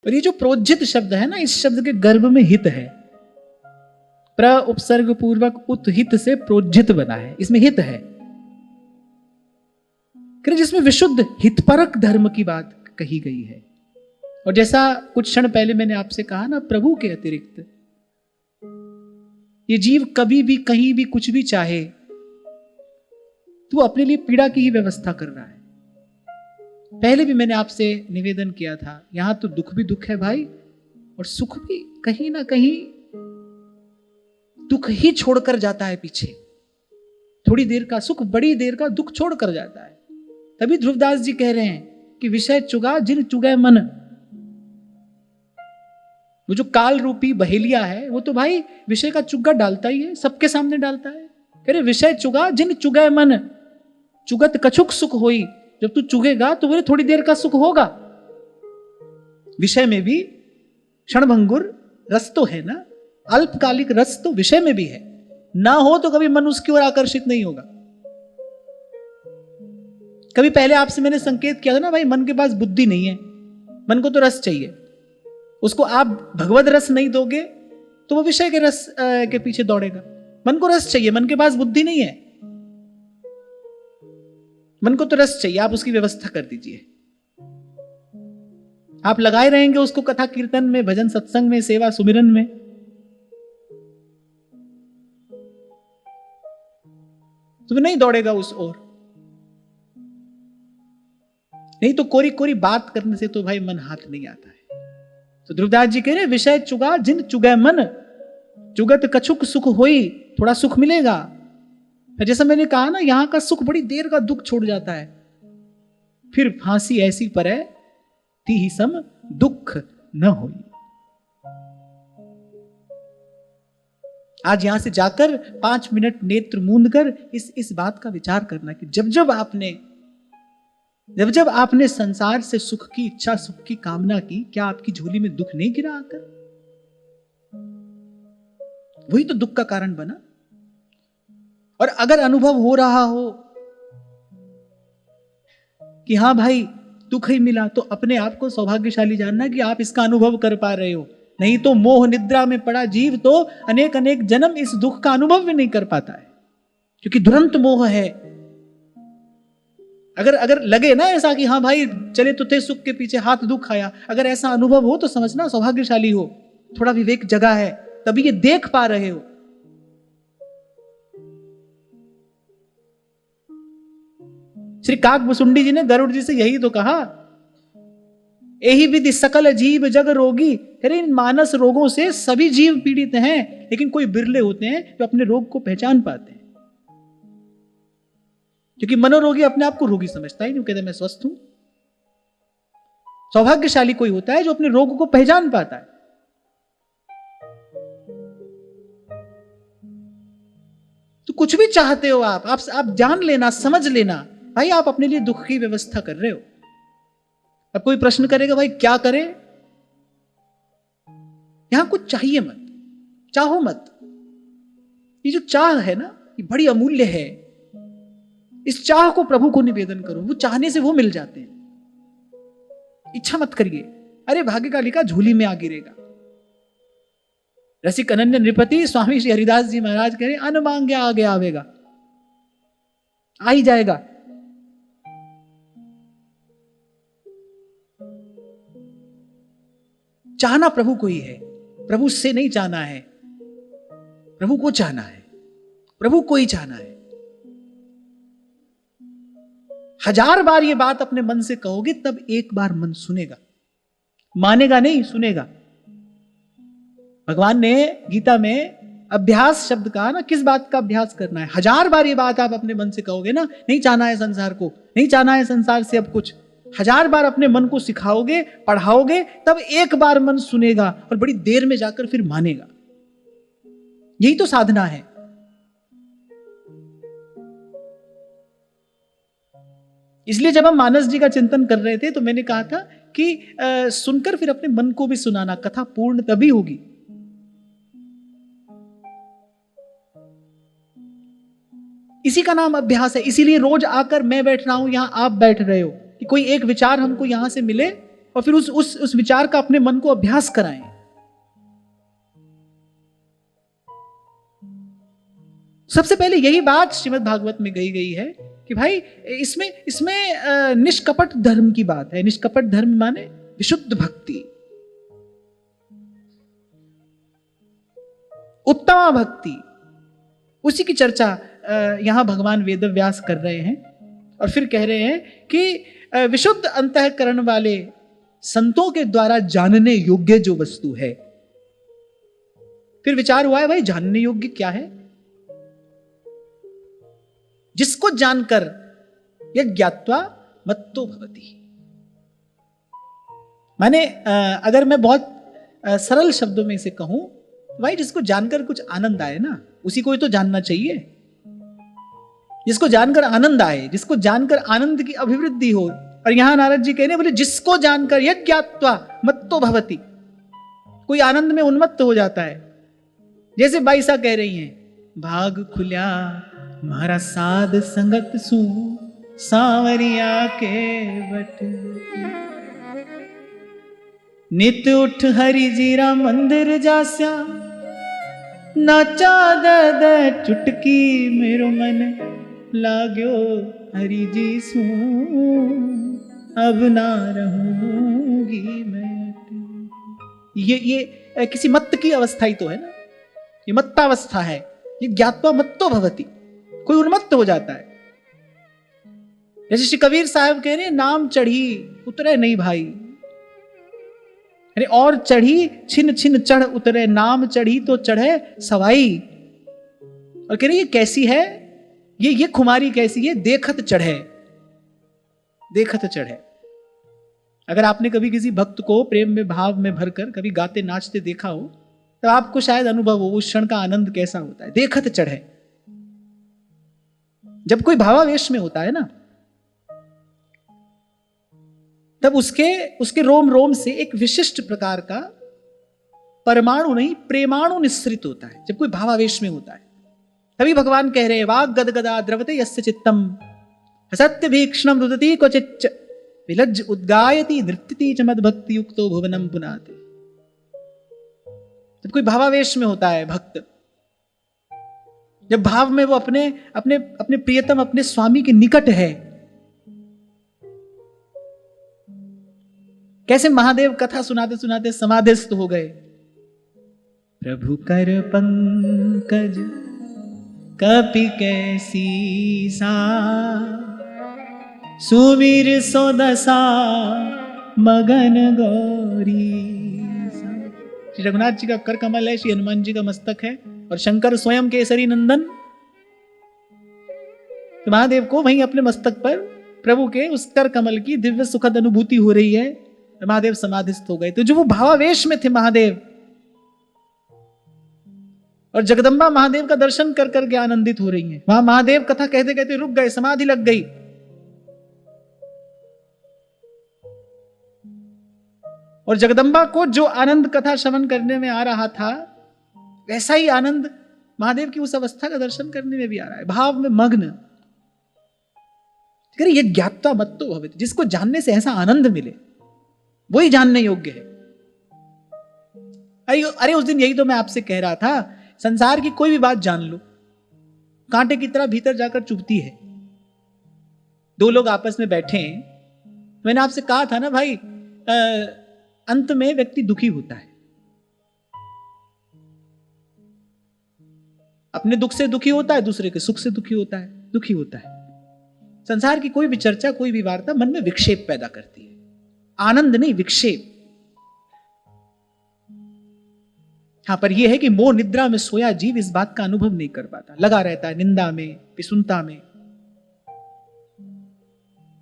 और ये जो प्रोज्झित शब्द है ना, इस शब्द के गर्भ में हित है। प्र उपसर्ग पूर्वक उत्हित से प्रोज्झित बना है, इसमें हित है, जिसमें विशुद्ध हितपरक धर्म की बात कही गई है। और जैसा कुछ क्षण पहले मैंने आपसे कहा ना, प्रभु के अतिरिक्त ये जीव कभी भी कहीं भी कुछ भी चाहे तो अपने लिए पीड़ा की ही व्यवस्था कर रहा है। पहले भी मैंने आपसे निवेदन किया था, यहां तो दुख भी दुख है भाई, और सुख भी कहीं ना कहीं दुख ही छोड़कर जाता है पीछे। थोड़ी देर का सुख बड़ी देर का दुख छोड़कर जाता है। तभी ध्रुवदास जी कह रहे हैं कि विषय चुगा जिन चुगे मन। वो जो काल रूपी बहेलिया है वो तो भाई विषय का चुग्गा डालता ही है, सबके सामने डालता है। कह रहे विषय चुगा जिन चुगे मन, चुगत कछुक सुख होई। जब तू चुगेगा तो बोले थोड़ी देर का सुख होगा। विषय में भी क्षणभंगुर रस तो है ना, अल्पकालिक रस तो विषय में भी है। ना हो तो कभी मन उसकी ओर आकर्षित नहीं होगा। कभी पहले आपसे मैंने संकेत किया था ना भाई, मन के पास बुद्धि नहीं है, मन को तो रस चाहिए। उसको आप भगवत रस नहीं दोगे तो वो विषय के रस के पीछे दौड़ेगा। मन को रस चाहिए, मन के पास बुद्धि नहीं है। मन को तो रस चाहिए, आप उसकी व्यवस्था कर दीजिए। आप लगाए रहेंगे उसको कथा कीर्तन में, भजन सत्संग में, सेवा सुमिरन में, तो नहीं दौड़ेगा उस ओर। नहीं तो कोरी कोरी बात करने से तो भाई मन हाथ नहीं आता है। तो ध्रुवदास जी कह रहे विषय चुगा जिन चुगे मन, चुगत कछुक सुख होई। थोड़ा सुख मिलेगा, जैसा मैंने कहा ना, यहां का सुख बड़ी देर का दुख छोड़ जाता है। फिर फांसी ऐसी परे ती ही सम दुख न होई। आज यहां से जाकर 5 मिनट नेत्र मूंद कर इस बात का विचार करना कि जब जब आपने संसार से सुख की इच्छा, सुख की कामना की, क्या आपकी झोली में दुख नहीं गिरा आकर? वही तो दुख का कारण बना। और अगर अनुभव हो रहा हो कि हां भाई दुख ही मिला, तो अपने आप को सौभाग्यशाली जानना कि आप इसका अनुभव कर पा रहे हो। नहीं तो मोह निद्रा में पड़ा जीव तो अनेक अनेक जन्म इस दुख का अनुभव भी नहीं कर पाता है, क्योंकि दुरंत मोह है। अगर लगे ना ऐसा कि हाँ भाई चले तो थे सुख के पीछे, हाथ दुख आया, अगर ऐसा अनुभव हो तो समझना सौभाग्यशाली हो, थोड़ा विवेक जगा है, तभी ये देख पा रहे हो। श्री काकभुसुंडी जी ने गरुड़ जी से यही तो कहा, यही विधि सकल जीव जग रोगी। अरे इन मानस रोगों से सभी जीव पीड़ित हैं, लेकिन कोई बिरले होते हैं जो अपने रोग को पहचान पाते हैं। क्योंकि मनोरोगी अपने आप को रोगी समझता ही नहीं, कहते मैं स्वस्थ हूं। सौभाग्यशाली कोई होता है जो अपने रोग को पहचान पाता है। तो कुछ भी चाहते हो आप जान लेना, समझ लेना भाई, आप अपने लिए दुख की व्यवस्था कर रहे हो। अब कोई प्रश्न करेगा भाई क्या करें? यहां कुछ चाहिए मत, चाहो मत। ये जो चाह है ना, ये बड़ी अमूल्य है। इस चाह को प्रभु को निवेदन करो, वो चाहने से वो मिल जाते हैं। इच्छा मत करिए, अरे भाग्य का लिखा झूली में आ गिरेगा। रसिक अनन्य नृपति स्वामी श्री हरिदास जी महाराज कह रहे अन्न मांगे आगे आवेगा, आ ही जाएगा। चाहना प्रभु को ही है, प्रभु से नहीं चाहना है, प्रभु को चाहना है, प्रभु को ही चाहना है। 1000 बार ये बात अपने मन से कहोगे तब एक बार मन सुनेगा, मानेगा नहीं, सुनेगा। भगवान ने गीता में अभ्यास शब्द कहा ना, किस बात का अभ्यास करना है? 1000 बार ये बात आप अपने मन से कहोगे ना, नहीं चाहना है संसार को, नहीं चाहना है संसार से अब कुछ। 1000 बार अपने मन को सिखाओगे, पढ़ाओगे, तब एक बार मन सुनेगा और बड़ी देर में जाकर फिर मानेगा। यही तो साधना है। इसलिए जब हम मानस जी का चिंतन कर रहे थे तो मैंने कहा था कि सुनकर फिर अपने मन को भी सुनाना, कथा पूर्ण तभी होगी। इसी का नाम अभ्यास है। इसीलिए रोज आकर मैं बैठ रहा हूं, यहां आप बैठ रहे हो, कि कोई एक विचार हमको यहां से मिले और फिर उस विचार का अपने मन को अभ्यास कराएं। सबसे पहले यही बात श्रीमद् भागवत में कही गई है कि भाई इसमें निष्कपट धर्म की बात है। निष्कपट धर्म माने विशुद्ध भक्ति, उत्तम भक्ति, उसी की चर्चा यहां भगवान वेदव्यास कर रहे हैं। और फिर कह रहे हैं कि विशुद्ध अंतःकरण वाले संतों के द्वारा जानने योग्य जो वस्तु है। फिर विचार हुआ है भाई जानने योग्य क्या है? जिसको जानकर यह ज्ञात्वा मत्तो भवति। माने अगर मैं बहुत सरल शब्दों में इसे कहूं, भाई जिसको जानकर कुछ आनंद आए ना, उसी को ही तो जानना चाहिए। जिसको जानकर आनंद आए, जिसको जानकर आनंद की अभिवृद्धि हो। और यहां नारद जी कहने बोले जिसको जानकर यज्ञ ज्ञात्वा मत्तो भवति, कोई आनंद में उन्मत्त हो जाता है। जैसे बाईसा कह रही हैं, भाग खुल्या मारा साध संगत सू सांवरिया के बट, नित उठ हरि जीरा मंदिर जास्या, नाचा दद चुटकी मेरो मन लाग्यो हरि जी सू, अब ना रहूंगी मैं। ये किसी मत्त की अवस्था ही तो है ना, ये मत्तावस्था है। ये ज्ञात्वा मत्तो भवति, कोई उन्मत्त हो जाता है। जैसे श्री कबीर साहब कह रहे हैं, नाम चढ़ी उतरे नहीं भाई, अरे और चढ़ी छिन छिन चढ़ उतरे, नाम चढ़ी तो चढ़े सवाई। और कह रहे ये कैसी है, ये खुमारी कैसी है, देखत चढ़े, देखत चढ़े। अगर आपने कभी किसी भक्त को प्रेम में भाव में भरकर कभी गाते नाचते देखा हो, तो आपको शायद अनुभव हो उस क्षण का आनंद कैसा होता है। देखत चढ़े, जब कोई भावावेश में होता है ना, तब उसके रोम रोम से एक विशिष्ट प्रकार का परमाणु नहीं प्रेमाणु निस्सृत होता है। जब कोई भावावेश में होता है, तभी भगवान कह रहे हैं, वाग गदगदा द्रवते यस्य चित्तम सत्य भीक्षणम रुदति क्वचिच्च विलज्ज उद्गायति नृत्यति च मद्भक्ति युक्तो भुवनम पुनाते। जब कोई भावावेश में होता है भक्त, जब भाव में वो अपने अपने अपने प्रियतम अपने स्वामी के निकट है, कैसे महादेव कथा सुनाते सुनाते समाधिस्थ हो गए। प्रभु कर पंकज कपि कैसी सा, सुवीर सो दशा मगन गौरी। श्री रघुनाथ जी का कर कमल है, श्री हनुमान जी का मस्तक है, और शंकर स्वयं केसरी नंदन। तो महादेव को वहीं अपने मस्तक पर प्रभु के उस कर कमल की दिव्य सुखद अनुभूति हो रही है। महादेव समाधिस्थ हो गए। तो जो वो भावावेश में थे महादेव, और जगदम्बा महादेव का दर्शन कर करके आनंदित हो रही हैं। वहां महादेव कथा कहते कहते रुक गए, समाधि लग गई। और जगदम्बा को जो आनंद कथा श्रवण करने में आ रहा था, वैसा ही आनंद महादेव की उस अवस्था का दर्शन करने में भी आ रहा है, भाव में मग्न। ये ज्ञात्वा मत्तो भवेत्, जिसको जानने से ऐसा आनंद मिले वही जानने योग्य है। अरे उस दिन यही तो मैं आपसे कह रहा था, संसार की कोई भी बात जान लो, कांटे की तरह भीतर जाकर चुभती है। दो लोग आपस में बैठे हैं, मैंने आपसे कहा था ना भाई, अंत में व्यक्ति दुखी होता है। अपने दुख से दुखी होता है, दूसरे के सुख से दुखी होता है, दुखी होता है। संसार की कोई भी चर्चा, कोई भी वार्ता मन में विक्षेप पैदा करती है, आनंद नहीं विक्षेप। हाँ, पर यह है कि मोह निद्रा में सोया जीव इस बात का अनुभव नहीं कर पाता, लगा रहता है निंदा में, पिसुनता में।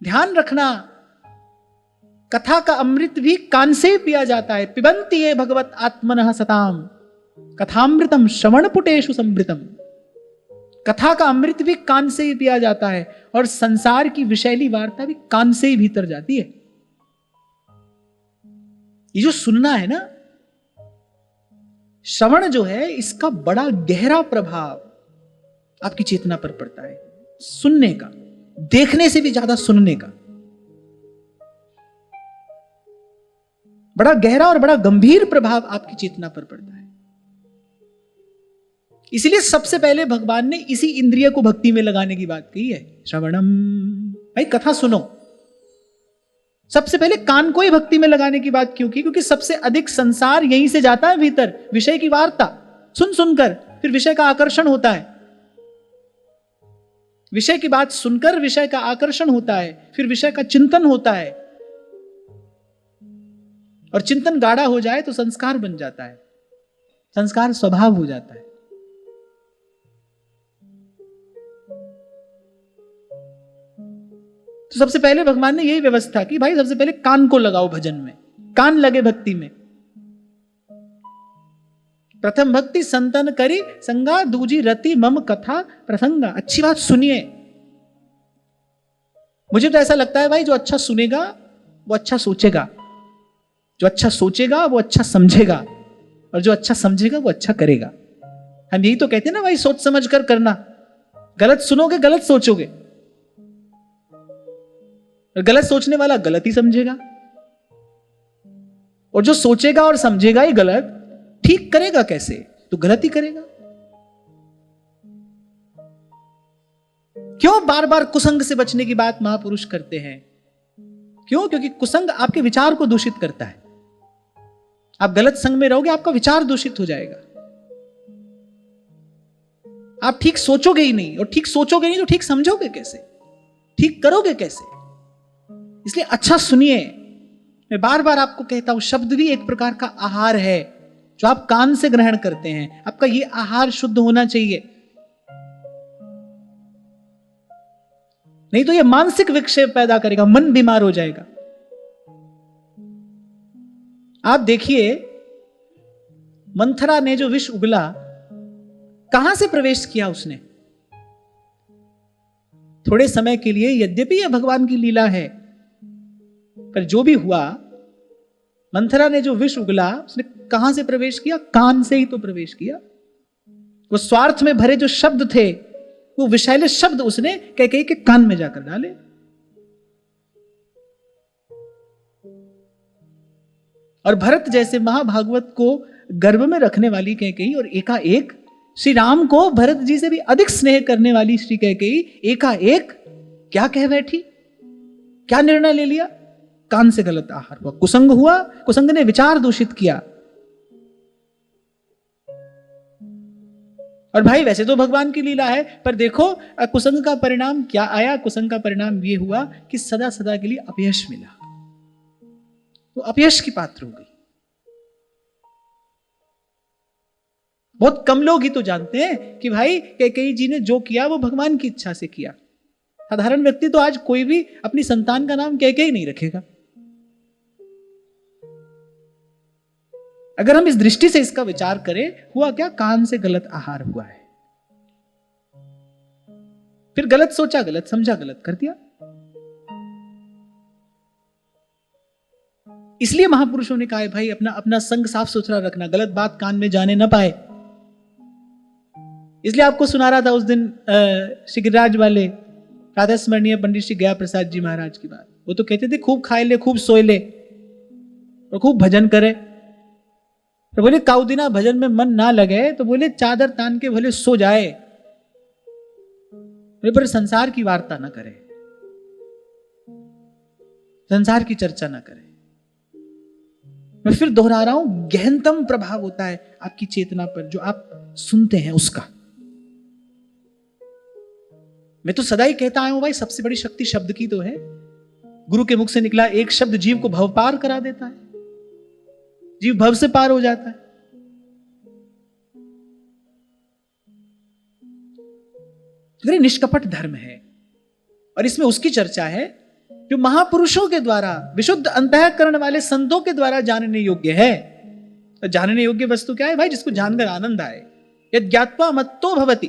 ध्यान रखना, कथा का अमृत भी कान से पिया जाता है। पिबंती ये भगवत आत्मनः सताम कथामृतम श्रवण पुटेषु समृतम। कथा का अमृत भी कान से ही पिया जाता है, और संसार की विषैली वार्ता भी कान से ही भीतर जाती है। ये जो सुनना है ना, श्रवण जो है, इसका बड़ा गहरा प्रभाव आपकी चेतना पर पड़ता है। सुनने का, देखने से भी ज्यादा सुनने का। बड़ा गहरा और बड़ा गंभीर प्रभाव आपकी चेतना पर पड़ता है। इसलिए सबसे पहले भगवान ने इसी इंद्रिय को भक्ति में लगाने की बात कही है, श्रवणम। भाई कथा सुनो, सबसे पहले कान को ही भक्ति में लगाने की बात क्यों की? क्योंकि सबसे अधिक संसार यहीं से जाता है भीतर, विषय की वार्ता सुन सुनकर फिर विषय का आकर्षण होता है। विषय की बात सुनकर विषय का आकर्षण होता है, फिर विषय का चिंतन होता है, और चिंतन गाढ़ा हो जाए तो संस्कार बन जाता है, संस्कार स्वभाव हो जाता है। तो सबसे पहले भगवान ने यही व्यवस्था की, भाई सबसे पहले कान को लगाओ भजन में, कान लगे भक्ति में। प्रथम भक्ति संतन करी संगा, दूजी रति मम कथा प्रसंगा। अच्छी बात सुनिए। मुझे तो ऐसा लगता है भाई, जो अच्छा सुनेगा वो अच्छा सोचेगा, जो अच्छा सोचेगा वो अच्छा समझेगा, और जो अच्छा समझेगा वो अच्छा करेगा। हम यही तो कहते हैं ना भाई, सोच समझ कर करना। गलत सुनोगे गलत सोचोगे, और गलत सोचने वाला गलत ही समझेगा, और जो सोचेगा और समझेगा ही गलत, ठीक करेगा कैसे? तो गलत ही करेगा। क्यों बार बार कुसंग से बचने की बात महापुरुष करते हैं? क्यों? क्योंकि कुसंग आपके विचार को दूषित करता है। आप गलत संग में रहोगे, आपका विचार दूषित हो जाएगा, आप ठीक सोचोगे ही नहीं, और ठीक सोचोगे नहीं तो ठीक समझोगे कैसे, ठीक करोगे कैसे? इसलिए अच्छा सुनिए। मैं बार बार आपको कहता हूं, शब्द भी एक प्रकार का आहार है जो आप कान से ग्रहण करते हैं। आपका ये आहार शुद्ध होना चाहिए, नहीं तो ये मानसिक विक्षेप पैदा करेगा, मन बीमार हो जाएगा। आप देखिए, मंथरा ने जो विष उगला, कहां से प्रवेश किया उसने? थोड़े समय के लिए, यद्यपि यह भगवान की लीला है, पर जो भी हुआ, मंथरा ने जो विष उगला, उसने कहां से प्रवेश किया? कान से ही तो प्रवेश किया। वो स्वार्थ में भरे जो शब्द थे, वो विषैले शब्द उसने कैकेयी के कान में जाकर डाले। और भरत जैसे महाभागवत को गर्भ में रखने वाली कैकेयी, और एकाएक श्री राम को भरत जी से भी अधिक स्नेह करने वाली श्री कैकेयी एकाएक क्या कह बैठी, क्या निर्णय ले लिया? कान से गलत आहार हुआ, कुसंग हुआ, कुसंग ने विचार दूषित किया। और भाई वैसे तो भगवान की लीला है, पर देखो कुसंग का परिणाम क्या आया? कुसंग का परिणाम यह हुआ कि सदा सदा के लिए अपयश मिला, वो अपयश की पात्र हो गई। बहुत कम लोग ही तो जानते हैं कि भाई कैकेयी जी ने जो किया वो भगवान की इच्छा से किया। साधारण व्यक्ति तो आज कोई भी अपनी संतान का नाम कैकेयी नहीं रखेगा। अगर हम इस दृष्टि से इसका विचार करें, हुआ क्या? कान से गलत आहार हुआ है, फिर गलत सोचा, गलत समझा, गलत कर दिया। इसलिए महापुरुषों ने कहा है भाई, अपना अपना संग साफ सुथरा रखना, गलत बात कान में जाने ना पाए। इसलिए आपको सुना रहा था उस दिन श्री गिरिराज वाले राधा स्मरणीय पंडित श्री गया प्रसाद जी महाराज की बात। वो तो कहते थे खूब खाए ले, खूब सोए ले, और खूब भजन करे। तो बोले काउदिना भजन में मन ना लगे तो बोले चादर तान के भले सो जाए, पर संसार की वार्ता ना करे, संसार की चर्चा ना करे। मैं फिर दोहरा रहा हूं, गहनतम प्रभाव होता है आपकी चेतना पर जो आप सुनते हैं उसका। मैं तो सदा ही कहता आया हूं भाई, सबसे बड़ी शक्ति शब्द की तो है। गुरु के मुख से निकला एक शब्द जीव को भव पार करा देता है, जीव भव से पार हो जाता है। तो निष्कपट धर्म है, और इसमें उसकी चर्चा है जो महापुरुषों के द्वारा, विशुद्ध अंतःकरण वाले संतों के द्वारा जानने योग्य है। तो जानने योग्य वस्तु क्या है भाई? जिसको जानकर आनंद आए। यद् ज्ञात्वा मत्तो भवति,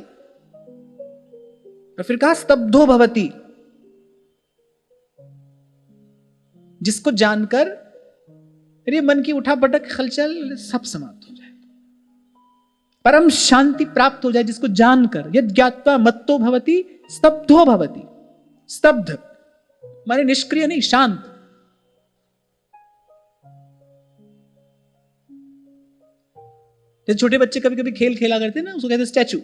और फिर कहा स्तब्धो भवति, जिसको जानकर ये मन की उठापटक खलचल सब समाप्त हो जाए, परम शांति प्राप्त हो जाए। जिसको जानकर, यद् ज्ञात्वा मत्तो भवति स्तब्धो भवति। स्तब्ध माने निष्क्रिय नहीं, शांत। जैसे छोटे बच्चे कभी कभी खेल खेला करते हैं ना, उसको कहते हैं स्टैचू,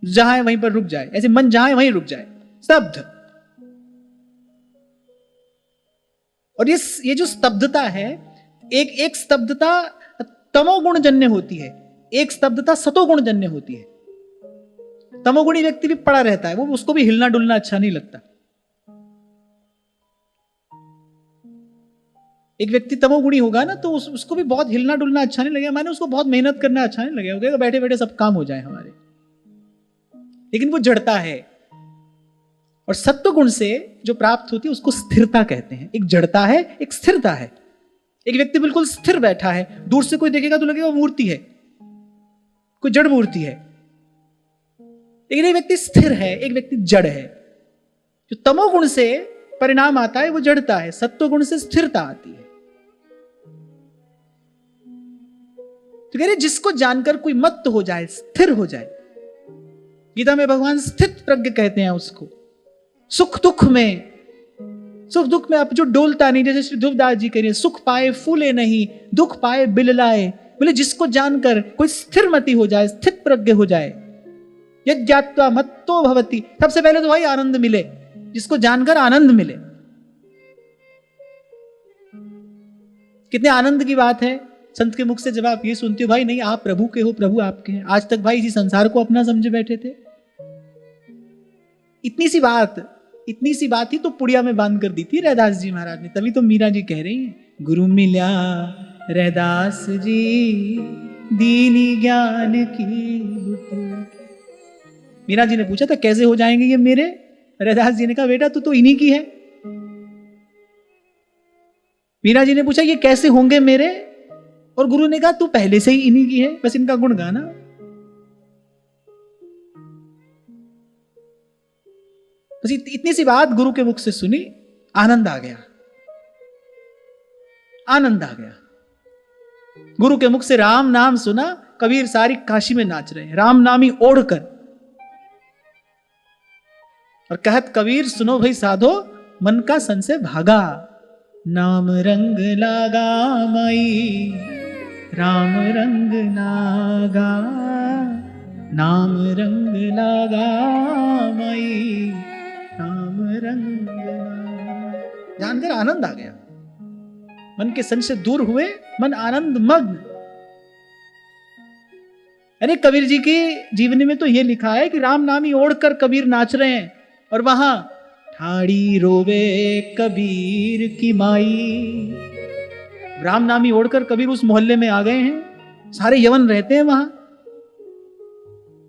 जहां है वहीं पर रुक जाए, ऐसे मन जहां है वहीं रुक जाए, स्तब्ध। और ये जो स्तब्धता है, एक स्तब्धता तमोगुण जन्य होती है, एक स्तब्धता सतोगुण जन्य होती है। तमोगुणी व्यक्ति भी पड़ा रहता है, वो उसको भी हिलना डुलना अच्छा नहीं लगता। एक व्यक्ति तमोगुणी होगा ना, तो उसको भी बहुत हिलना डुलना अच्छा नहीं लगेगा, माने उसको बहुत मेहनत करना अच्छा नहीं लगेगा, वो कहेगा बैठे बैठे सब काम हो जाए हमारे। लेकिन वो जड़ता है। और सत्व गुण से जो प्राप्त होती है उसको स्थिरता कहते हैं। एक जड़ता है, एक स्थिरता है। एक व्यक्ति बिल्कुल स्थिर बैठा है, दूर से कोई देखेगा तो लगेगा मूर्ति है, कोई जड़ मूर्ति है। लेकिन एक व्यक्ति स्थिर है, एक व्यक्ति जड़ है। जो तमोगुण से परिणाम आता है वो जड़ता है, सत्व गुण से स्थिरता आती है। तो कह रहे जिसको जानकर कोई मत्त हो जाए, स्थिर हो जाए, गीता में भगवान स्थित प्रज्ञ कहते हैं उसको। सुख दुख में अब जो डोलता नहीं, जैसे श्री ध्रुवदास जी कह रहे हैं, सुख पाए फूले नहीं, दुख पाए बिललाए। बोले जिसको जानकर कोई स्थिर मति हो जाए, स्थित प्रज्ञ हो जाए, यज्ञात्वा मत्तो भवति। सबसे पहले तो भाई आनंद मिले, जिसको जानकर आनंद मिले। कितने आनंद की बात है। संत के मुख से जब आप ये सुनते हो, भाई नहीं आप प्रभु के हो, प्रभु आपके हैं। आज तक भाई इसी संसार को अपना समझे बैठे थे। इतनी सी बात ही तो पुड़िया में बांध कर दी थी रैदास जी महाराज ने। तभी तो मीरा जी कह रही हैं, गुरु मिल्या रैदास जी दीनी ज्ञान की बुद्धि। मीरा जी ने पूछा था कैसे हो जाएंगे ये मेरे? रैदास जी ने कहा बेटा तू तो इन्हीं की है। मीरा जी ने पूछा ये कैसे होंगे मेरे? और गुरु ने कहा तू पहले से ही इन्हीं की है, बस इनका गुण गाना। बस इतनी सी बात गुरु के मुख से सुनी, आनंद आ गया, आनंद आ गया। गुरु के मुख से राम नाम सुना, कबीर सारी काशी में नाच रहे हैं राम नामी ओढ़कर। और कहत कबीर सुनो भाई साधो, मन का संशय भागा। नाम रंग लागा माई, राम रंग लागा, नाम रंग लागा माई, राम रंग लागा। जानकर आनंद आ गया, मन के संशय दूर हुए, मन आनंद मग्न। अरे कबीर जी की जीवनी में तो यह लिखा है कि राम नामी ओढ़कर कबीर नाच रहे हैं, और वहां ठाड़ी रोवे कबीर की माई। राम नामी ओढ़कर कबीर उस मोहल्ले में आ गए हैं, सारे यवन रहते हैं वहां,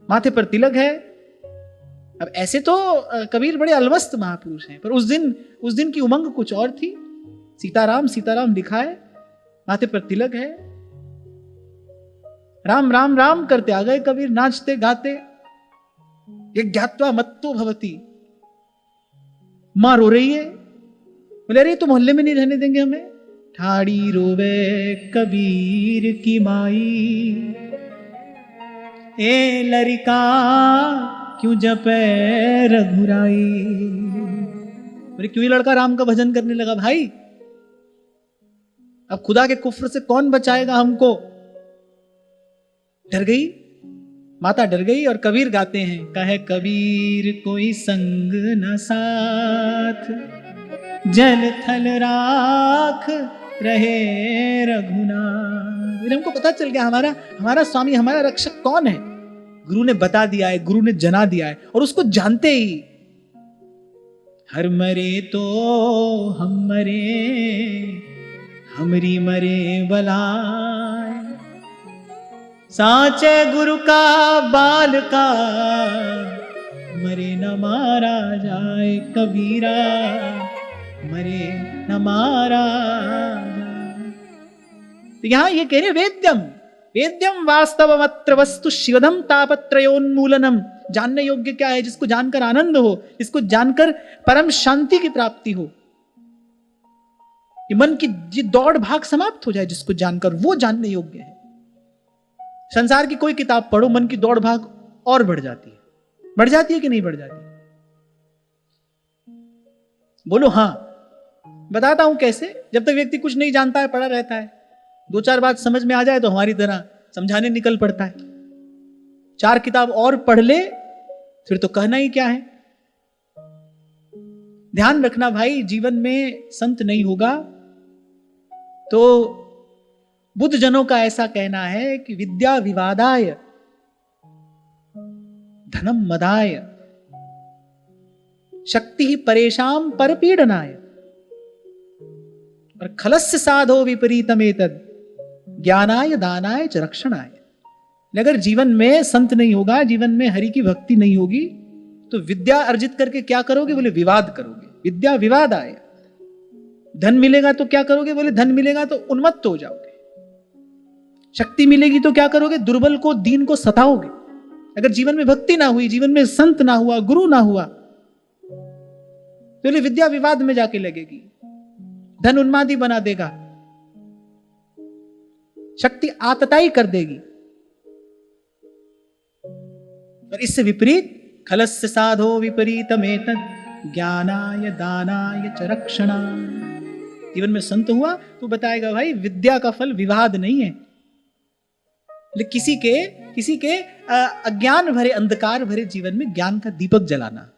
माथे पर तिलक है। अब ऐसे तो कबीर बड़े अलमस्त महापुरुष हैं, पर उस दिन की उमंग कुछ और थी। सीताराम सीताराम लिखा है, माथे पर तिलक है, राम राम राम करते आ गए कबीर, नाचते गाते। यज्ञात्वा मत्तो भवति। मां रो रही है, बोले अरे तो मोहल्ले में नहीं रहने देंगे हमें। ठाड़ी रोवे कबीर की माई, ए लरिका क्यों जपे रघुराई। बोले क्यों ये लड़का राम का भजन करने लगा भाई? अब खुदा के कुफ्र से कौन बचाएगा हमको? डर गई माता, डर गई। और कबीर गाते हैं, कहे कबीर कोई संग न साथ, जल थल राख रहे रघुनाथ। हमको पता चल गया हमारा स्वामी, हमारा रक्षक कौन है। गुरु ने बता दिया है, गुरु ने जना दिया है। और उसको जानते ही हर मरे तो हम मरे, हमरी मरे बलाय। साचे गुरु का बाल का, मरे न मारा जाए कबीरा, मरे न मारा जाए। तो यहां ये कह रहे वेद्यम वेद्यम वास्तवमत्र वस्तु शिवदम तापत्रयोन्मूलनम। जानने योग्य क्या है? जिसको जानकर आनंद हो, जिसको जानकर परम शांति की प्राप्ति हो, कि मन की ये दौड़ भाग समाप्त हो जाए, जिसको जानकर, वो जानने योग्य है। संसार की कोई किताब पढ़ो, मन की दौड़ भाग और बढ़ जाती है कि नहीं बढ़ जाती? बोलो हाँ। बताता हूं कैसे। जब तक व्यक्ति कुछ नहीं जानता है, पढ़ा रहता है, दो चार बात समझ में आ जाए तो हमारी तरह समझाने निकल पड़ता है। 4 किताब और पढ़ ले फिर तो कहना ही क्या है। ध्यान रखना भाई, जीवन में संत नहीं होगा तो बुद्ध जनों का ऐसा कहना है कि विद्या विवादाय धनम मदाय शक्ति ही परेशान परपीडनाय और खलस्य साधो विपरीतमेतद ज्ञानाय दानाय च रक्षणाय। अगर जीवन में संत नहीं होगा, जीवन में हरि की भक्ति नहीं होगी तो विद्या अर्जित करके क्या करोगे? बोले विवाद करोगे। विद्या विवाद आए। धन मिलेगा तो क्या करोगे? बोले धन मिलेगा तो उन्मत्त हो जाओगे। शक्ति मिलेगी तो क्या करोगे? दुर्बल को, दीन को सताओगे। अगर जीवन में भक्ति ना हुई, जीवन में संत ना हुआ, गुरु ना हुआ तो विद्या विवाद में जाके लगेगी, धन उन्मादी बना देगा, शक्ति आतताई कर देगी। और इससे विपरीत खलस्य साधो विपरीतमेतद् ज्ञानाय दानाय च रक्षणाय। जीवन में संत हुआ तो बताएगा भाई विद्या का फल विवाद नहीं है, लेकिन किसी के अज्ञान भरे, अंधकार भरे जीवन में ज्ञान का दीपक जलाना,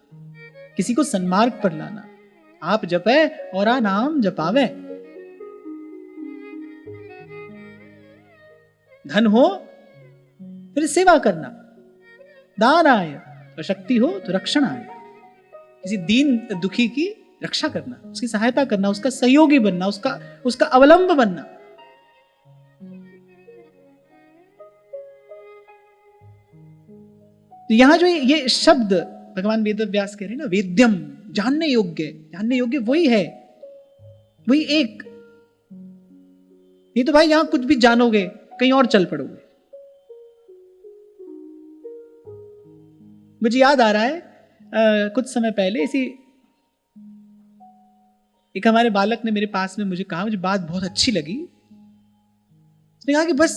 किसी को सन्मार्ग पर लाना। आप जपे और नाम जपावे। धन हो फिर सेवा करना, दान आए तो शक्ति हो तो रक्षण आए। किसी दीन दुखी की रक्षा करना, उसकी सहायता करना, उसका सहयोगी बनना, उसका अवलंब बनना। तो यहां जो ये शब्द भगवान वेदव्यास कह रहे हैं ना, वेद्यम, जानने योग्य वही है, वही एक। नहीं तो भाई यहां कुछ भी जानोगे कहीं और चल पड़ोगे। मुझे याद आ रहा है कुछ समय पहले इसी एक हमारे बालक ने मेरे पास में मुझे कहा, मुझे बात बहुत अच्छी लगी। उसने कहा कि बस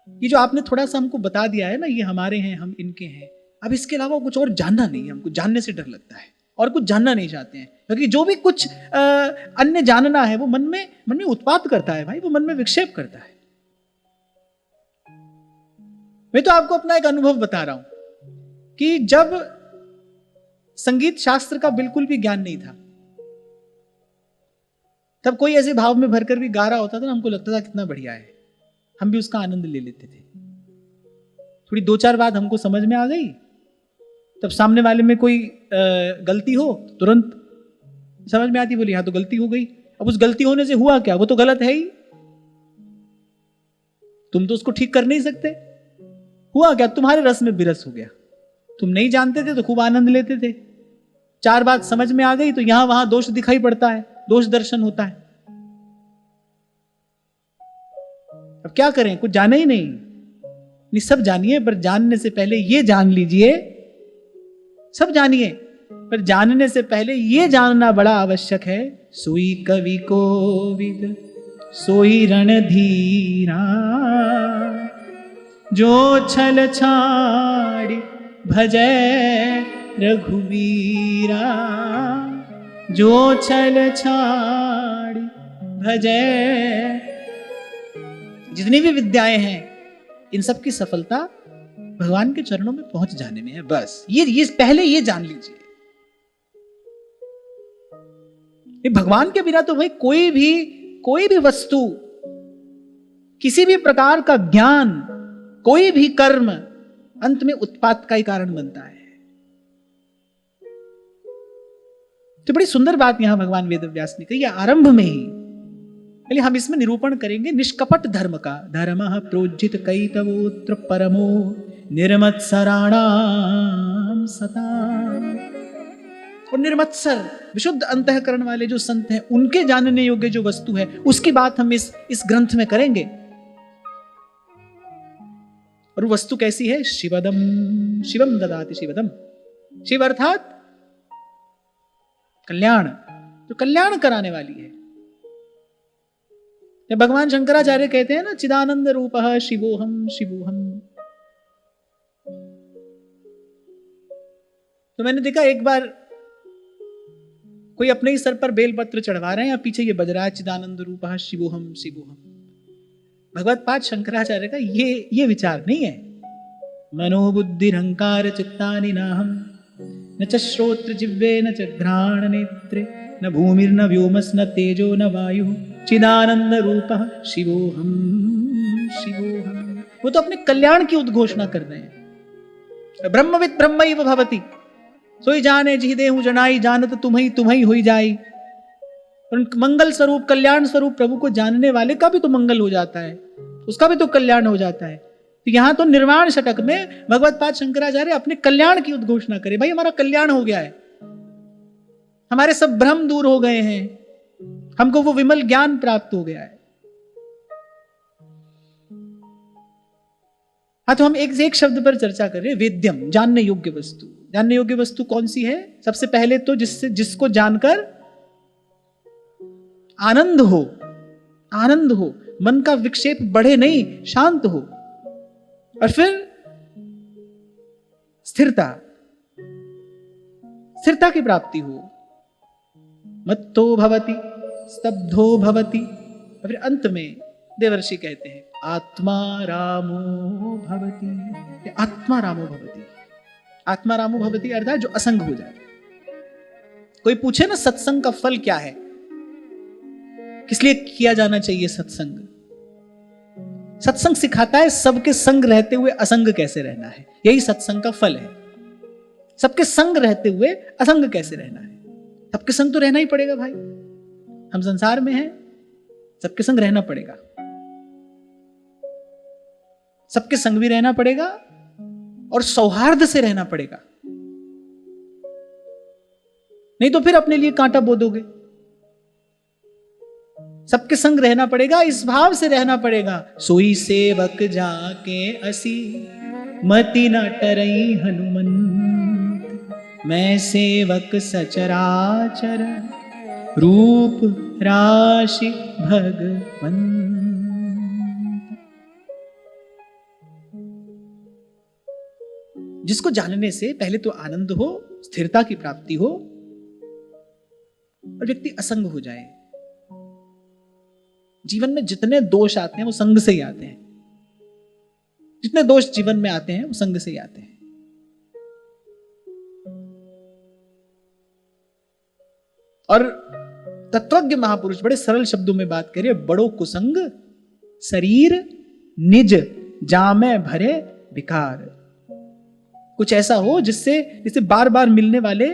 ये जो आपने थोड़ा सा हमको बता दिया है ना, ये हमारे हैं, हम इनके हैं, अब इसके अलावा कुछ और जानना नहीं है। हमको जानने से डर लगता है और कुछ जानना नहीं चाहते हैं, क्योंकि जो भी कुछ अन्य जानना है वो मन में उत्पात करता है भाई, वो मन में विक्षेप करता है। मैं तो आपको अपना एक अनुभव बता रहा हूं कि जब संगीत शास्त्र का बिल्कुल भी ज्ञान नहीं था, तब कोई ऐसे भाव में भरकर भी गा रहा होता था ना, हमको लगता था कितना बढ़िया है, हम भी उसका आनंद ले लेते थे। थोड़ी 2-4 बात हमको समझ में आ गई, तब सामने वाले में कोई गलती हो तो तुरंत समझ में आती, बोली हाँ तो गलती हो गई। अब उस गलती होने से हुआ क्या? वो तो गलत है ही, तुम तो उसको ठीक कर नहीं सकते। हुआ क्या? तुम्हारे रस में बिरस हो गया। तुम नहीं जानते थे तो खूब आनंद लेते थे, 4 बात समझ में आ गई तो यहां वहां दोष दिखाई पड़ता है, दोष दर्शन होता है। अब क्या करें? कुछ जाना ही नहीं, सब जानिए, पर जानने से पहले ये जान लीजिए, सब जानिए पर जानने से पहले ये जानना बड़ा आवश्यक है। सोई कवि कोविद सोई रणधीरा, जो छल छाड़ी भजै रघुवीरा, जो छल छाड़ी भजै। जितनी भी विद्याएं हैं इन सब की सफलता भगवान के चरणों में पहुंच जाने में है। बस ये पहले ये जान लीजिए, भगवान के बिना तो भाई कोई भी वस्तु, किसी भी प्रकार का ज्ञान, कोई भी कर्म अंत में उत्पात का ही कारण बनता है। तो बड़ी सुंदर बात यहां भगवान वेदव्यास ने कही, आरंभ में ही। पहले हम इसमें निरूपण करेंगे निष्कपट धर्म का। धर्मः प्रोज्झित कैतवोत्र परमो निर्मत्सराणाम सता। और निर्मत्सर, विशुद्ध अंतःकरण वाले जो संत हैं, उनके जानने योग्य जो वस्तु है, उसकी बात हम इस ग्रंथ में करेंगे। और वस्तु कैसी है? शिवदम, शिवम ददाति शिवदम। शिव अर्थात कल्याण, जो कल्याण कराने वाली है। भगवान शंकराचार्य कहते हैं ना, चिदानंद रूपः शिवोहम शिवोहम। तो मैंने देखा एक बार कोई अपने ही सर पर बेलपत्र चढ़वा रहे हैं या पीछे ये बज रहा है, चिदानंद रूपः शिवोहम शिवोहम। भगवत पाद शंकराचार्य का ये विचार नहीं है। मनोबुद्धिरहंकार चित्तानि नाहम न च श्रोत्र जिह्वे न च घ्राण नेत्रे न भूमिर्न व्योमस् न तेजो न वायु चिदानंद रूपः शिवोहम शिवोहम। वो तो अपने कल्याण की उद्घोषणा कर रहे हैं। ब्रह्मविद ब्रह्मैव भवति, सोई जाने जिहि देहु जनाई, जानत तुम्हें हुई जाई। मंगल स्वरूप कल्याण स्वरूप प्रभु को जानने वाले का भी तो मंगल हो जाता है, उसका भी तो कल्याण हो जाता है। तो यहां तो निर्वाण षटक में भगवत पाद शंकराचार्य अपने कल्याण की उद्घोषणा करे, भाई हमारा कल्याण हो गया है, हमारे सब भ्रम दूर हो गए हैं, हमको वो विमल ज्ञान प्राप्त हो गया है। हाँ, तो हम एक शब्द पर चर्चा कर रहे हैं, वेद्यम, जानने योग्य वस्तु। जानने योग्य वस्तु कौन सी है? सबसे पहले तो जिसको जानकर आनंद हो, आनंद हो, मन का विक्षेप बढ़े नहीं, शांत हो। और फिर स्थिरता, स्थिरता की प्राप्ति हो। मत्तो भवति स्तब्धो भवति। और फिर अंत में देवर्षि कहते हैं आत्मा रामो भवति। आत्मा रामो भवति, आत्मा रामो भवति अर्थात जो असंग हो जाए। कोई पूछे ना सत्संग का फल क्या है, किस लिए किया जाना चाहिए सत्संग? सत्संग सिखाता है सबके संग रहते हुए असंग कैसे रहना है, यही सत्संग का फल है। सबके संग रहते हुए असंग कैसे रहना है। सबके संग तो रहना ही पड़ेगा भाई, हम संसार में हैं, सबके संग रहना पड़ेगा, सबके संग भी रहना पड़ेगा और सौहार्द से रहना पड़ेगा, नहीं तो फिर अपने लिए कांटा बो दोगे। सबके संग रहना पड़ेगा, इस भाव से रहना पड़ेगा, सोई सेवक जाके असी मति न टरई हनुमंत। मैं सेवक सचराचर रूप राशि भगवंत। जिसको जानने से पहले तो आनंद हो, स्थिरता की प्राप्ति हो और व्यक्ति असंग हो जाए। जीवन में जितने दोष आते हैं वो संग से ही आते हैं, जितने दोष जीवन में आते हैं वो संग से ही आते हैं। और तत्वज्ञ महापुरुष बड़े सरल शब्दों में बात करिए, बड़ो कुसंग शरीर निज जामे भरे विकार। कुछ ऐसा हो जिससे बार बार मिलने वाले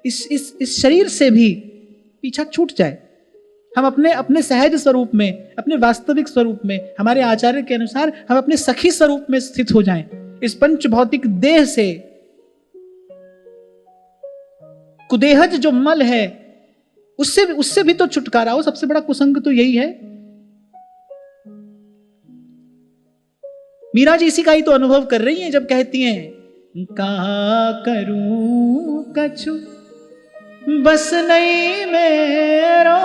इस शरीर से भी पीछा छूट जाए। हम अपने सहज स्वरूप में, अपने वास्तविक स्वरूप में, हमारे आचार्य के अनुसार हम अपने सखी स्वरूप में स्थित हो जाएं। इस पंच भौतिक देह से कुदेहज जो मल है उससे भी तो छुटकारा हो। सबसे बड़ा कुसंग तो यही है। मीरा जी इसी का ही तो अनुभव कर रही हैं जब कहती हैं कहा करूं कछु बस नहीं मेरो,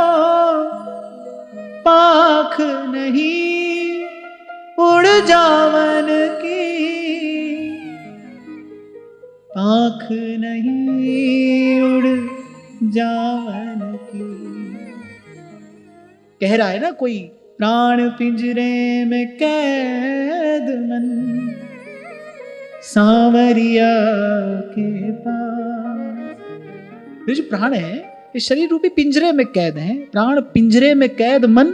पाख नहीं उड़ जावन की, पाख नहीं उड़ जावन की। कह रहा है ना कोई, प्राण पिंजरे में कैद मन सांवरिया के पास। ये जो प्राण है ये शरीर रूपी पिंजरे में कैद है। प्राण पिंजरे में कैद, मन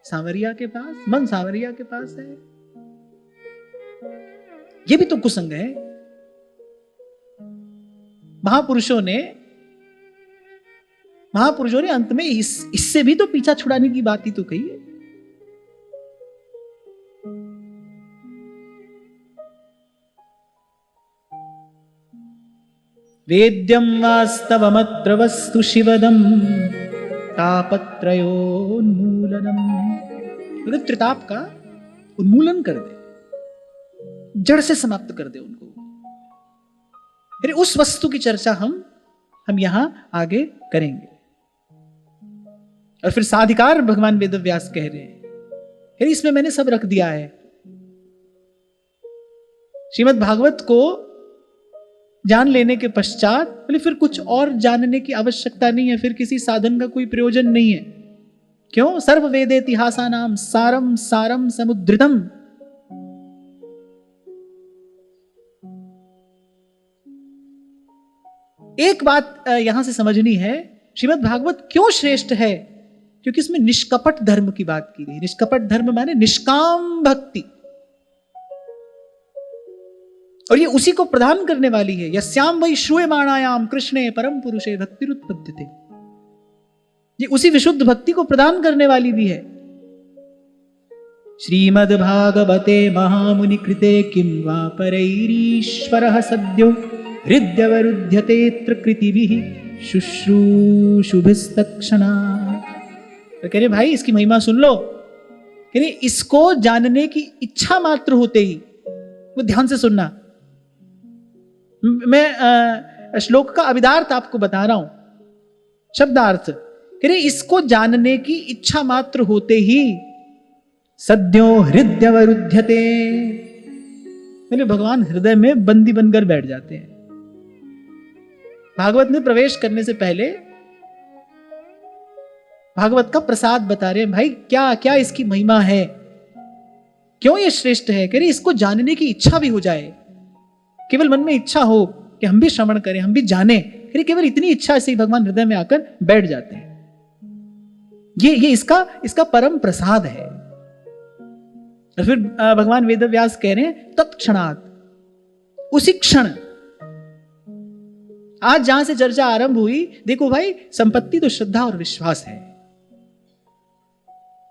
सांवरिया के पास, मन सांवरिया के पास है। ये भी तो कुसंग है। महापुरुषों ने अंत में इससे भी तो पीछा छुड़ाने की बात ही तो कही है। वेद्यम वास्तवमत्र वस्तु शिवदम तापत्रयोन्मूलनम। अगर त्रिताप का उन्मूलन कर दे, जड़ से समाप्त कर दे उनको, फिर उस वस्तु की चर्चा हम यहां आगे करेंगे। और फिर साधिकार भगवान वेदव्यास कह रहे हैं, फिर इसमें मैंने सब रख दिया है। श्रीमद् भागवत को जान लेने के पश्चात बोले फिर कुछ और जानने की आवश्यकता नहीं है, फिर किसी साधन का कोई प्रयोजन नहीं है। क्यों? सर्व वेदेतिहासानाम सारम सारम समुद्रितम। एक बात यहां से समझनी है, श्रीमद् भागवत क्यों श्रेष्ठ है? क्योंकि इसमें निष्कपट धर्म की बात की गई। निष्कपट धर्म माने निष्काम भक्ति, और ये उसी को प्रदान करने वाली है। यस्याम वै श्रूयमाणायाम कृष्णे परम पुरुषे भक्तिरुत्पद्यते, ये उसी विशुद्ध भक्ति को प्रदान करने वाली भी है। श्रीमद् भागवते महामुनि कृते किं वा परैरीश्वरः सद्यो हृद्यवरुध्यतेऽत्र कृतिभिः शुश्रूषुभिस्तत्क्षणात्। तो कह रहे भाई इसकी महिमा सुन लो। कह रहे इसको जानने की इच्छा मात्र होते ही, वो ध्यान से सुनना, मैं श्लोक का अभिधार्थ आपको बता रहा हूं, शब्दार्थ। कह रहे इसको जानने की इच्छा मात्र होते ही सद्यो हृदयवरुध्यते, मेरे भगवान हृदय में बंदी बनकर बैठ जाते हैं। भागवत में प्रवेश करने से पहले भागवत का प्रसाद बता रहे हैं, भाई क्या क्या इसकी महिमा है, क्यों ये श्रेष्ठ है। कह रहे इसको जानने की इच्छा भी हो जाए, केवल मन में इच्छा हो कि हम भी श्रवण करें, हम भी जाने, कह रहे केवल इतनी इच्छा से ही भगवान हृदय में आकर बैठ जाते हैं। ये इसका परम प्रसाद है। और फिर भगवान वेदव्यास कह रहे हैं तत्क्षणात्, उसी क्षण। आज जहां से चर्चा आरंभ हुई, देखो भाई संपत्ति तो श्रद्धा और विश्वास है।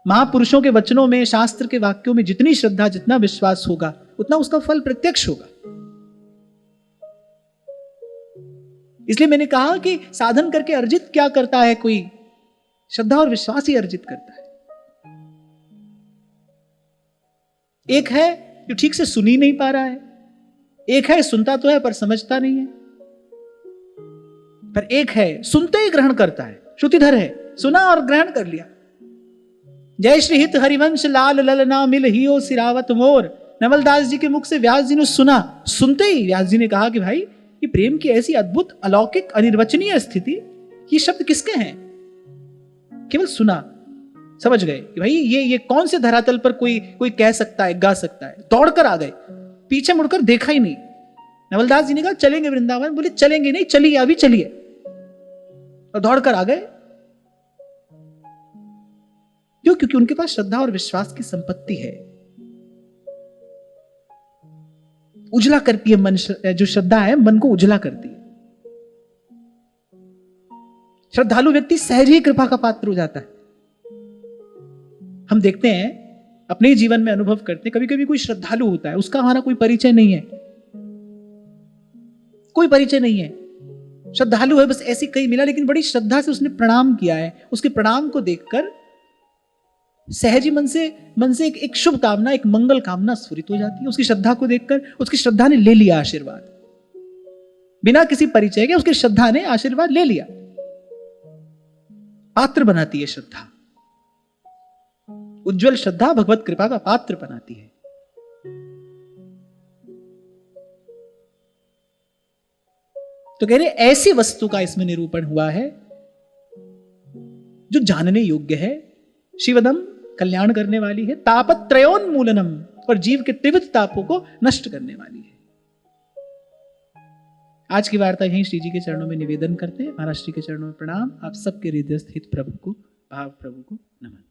महापुरुषों के वचनों में, शास्त्र के वाक्यों में जितनी श्रद्धा, जितना विश्वास होगा, उतना उसका फल प्रत्यक्ष होगा। इसलिए मैंने कहा कि साधन करके अर्जित क्या करता है कोई? श्रद्धा और विश्वास ही अर्जित करता है। एक है जो ठीक से सुन ही नहीं पा रहा है, एक है सुनता तो है पर समझता नहीं है, पर एक है सुनते ही ग्रहण करता है, श्रुतिधर है, सुना और ग्रहण कर लिया। जय श्री हित हरिवंश लाल ललना मिल हियो सिरावत मोर, नवलदास जी के मुख से व्यास जी ने सुना। सुनते ही व्यास जी ने कहा कि भाई ये प्रेम की ऐसी अद्भुत अलौकिक अनिर्वचनीय स्थिति, ये शब्द किसके हैं? केवल सुना, समझ गए कि भाई ये कौन से धरातल पर कोई कह सकता है, गा सकता है। दौड़कर आ गए, पीछे मुड़कर देखा ही नहीं। नवलदास जी ने कहा चलेंगे वृंदावन, बोले चलेंगे नहीं, चलिए अभी चलिए, और दौड़कर आ गए। क्यों? क्योंकि उनके पास श्रद्धा और विश्वास की संपत्ति है। उजला करती है मन, जो श्रद्धा है मन को उजला करती है। श्रद्धालु व्यक्ति सहज ही कृपा का पात्र हो जाता है। हम देखते हैं, अपने जीवन में अनुभव करते हैं, कभी कभी कोई श्रद्धालु होता है, उसका हमारा कोई परिचय नहीं है, कोई परिचय नहीं है, श्रद्धालु है, बस ऐसी कहीं मिला, लेकिन बड़ी श्रद्धा से उसने प्रणाम किया है। उसके प्रणाम को देखकर सहज ही मन से एक शुभ कामना, एक मंगल कामना स्फुरित हो जाती है। उसकी श्रद्धा को देखकर उसकी श्रद्धा ने ले लिया आशीर्वाद, बिना किसी परिचय के उसकी श्रद्धा ने आशीर्वाद ले लिया। पात्र बनाती है श्रद्धा, उज्जवल श्रद्धा भगवत कृपा का पात्र बनाती है। तो कह रहे ऐसी वस्तु का इसमें निरूपण हुआ है जो जानने योग्य है, शिवदम कल्याण करने वाली है, तापत्रयोन्मूलनम, और जीव के त्रिविध तापों को नष्ट करने वाली है। आज की वार्ता यहीं श्री जी के चरणों में निवेदन करते हैं। महाराज श्री के चरणों में प्रणाम। आप सबके हृदयस्थ हित प्रभु को, भाव प्रभु को नमन।